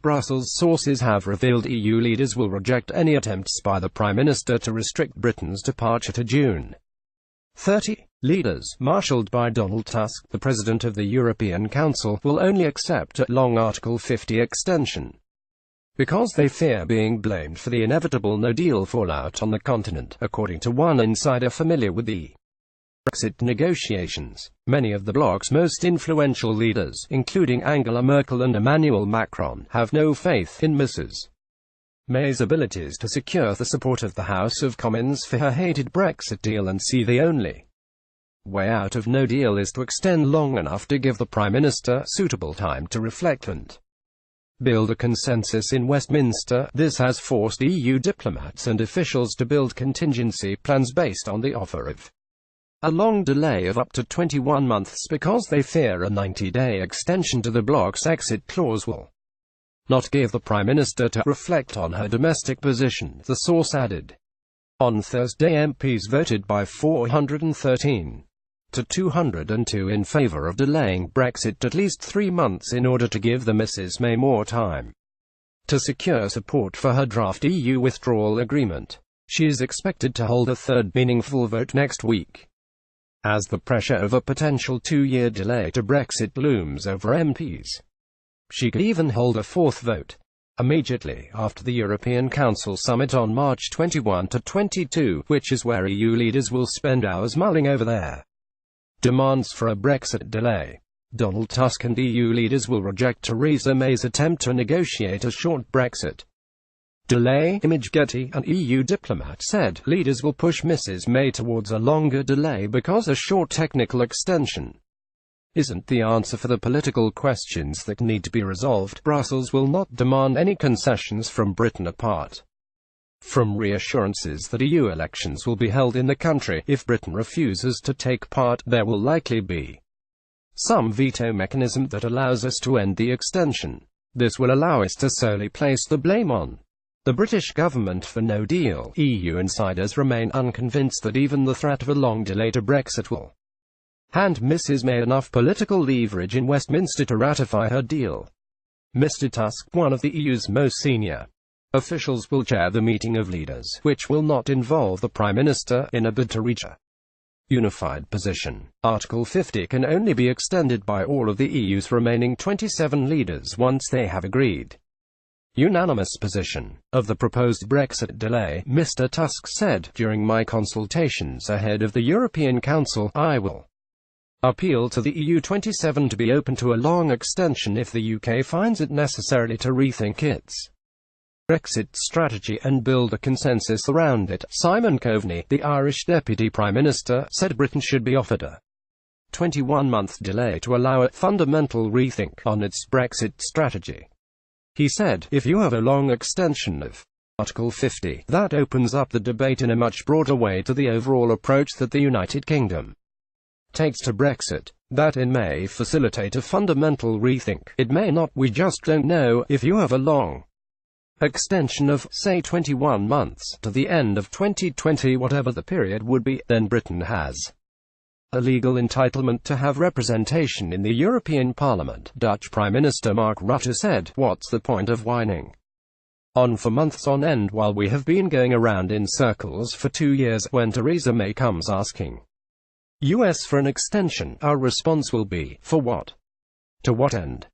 Brussels sources have revealed EU leaders will reject any attempts by the Prime Minister to restrict Britain's departure to June 30. Leaders, marshalled by Donald Tusk, the President of the European Council, will only accept a long Article 50 extension because they fear being blamed for the inevitable no-deal fallout on the continent, according to one insider familiar with the Brexit negotiations. Many of the bloc's most influential leaders, including Angela Merkel and Emmanuel Macron, have no faith in Mrs. May's abilities to secure the support of the House of Commons for her hated Brexit deal, and see the only way out of no deal is to extend long enough to give the Prime Minister suitable time to reflect and build a consensus in Westminster. This has forced EU diplomats and officials to build contingency plans based on the offer of a long delay of up to 21 months because they fear a 90-day extension to the bloc's exit clause will not give the Prime Minister to reflect on her domestic position, the source added. On Thursday, MPs voted by 413 to 202 in favour of delaying Brexit at least 3 months in order to give the Mrs. May more time to secure support for her draft EU withdrawal agreement. She is expected to hold a third meaningful vote next week, as the pressure of a potential 2-year delay to Brexit looms over MPs. She could even hold a fourth vote immediately after the European Council summit on March 21 to 22, which is where EU leaders will spend hours mulling over their demands for a Brexit delay. Donald Tusk and EU leaders will reject Theresa May's attempt to negotiate a short Brexit delay. Image Getty. An EU diplomat said leaders will push Mrs. May towards a longer delay because a short technical extension isn't the answer for the political questions that need to be resolved. Brussels will not demand any concessions from Britain apart from reassurances that EU elections will be held in the country. If Britain refuses to take part, there will likely be some veto mechanism that allows us to end the extension. This will allow us to solely place the blame on the British government for no deal. EU insiders remain unconvinced that even the threat of a long delay to Brexit will hand Mrs. May enough political leverage in Westminster to ratify her deal. Mr. Tusk, one of the EU's most senior officials, will chair the meeting of leaders, which will not involve the Prime Minister, in a bid to reach a unified position. Article 50 can only be extended by all of the EU's remaining 27 leaders once they have agreed unanimous position of the proposed Brexit delay. Mr. Tusk said, "During my consultations ahead of the European Council, I will appeal to the EU 27 to be open to a long extension if the UK finds it necessary to rethink its Brexit strategy and build a consensus around it." Simon Coveney, the Irish Deputy Prime Minister, said Britain should be offered a 21-month delay to allow a fundamental rethink on its Brexit strategy. He said, "If you have a long extension of Article 50, that opens up the debate in a much broader way to the overall approach that the United Kingdom takes to Brexit. That it may facilitate a fundamental rethink. It may not, we just don't know. If you have a long extension of, say, 21 months, to the end of 2020, whatever the period would be, then Britain has a legal entitlement to have representation in the European Parliament." Dutch Prime Minister Mark Rutte said, "What's the point of whining on for months on end while we have been going around in circles for 2 years? When Theresa May comes asking US for an extension, our response will be, for what? To what end?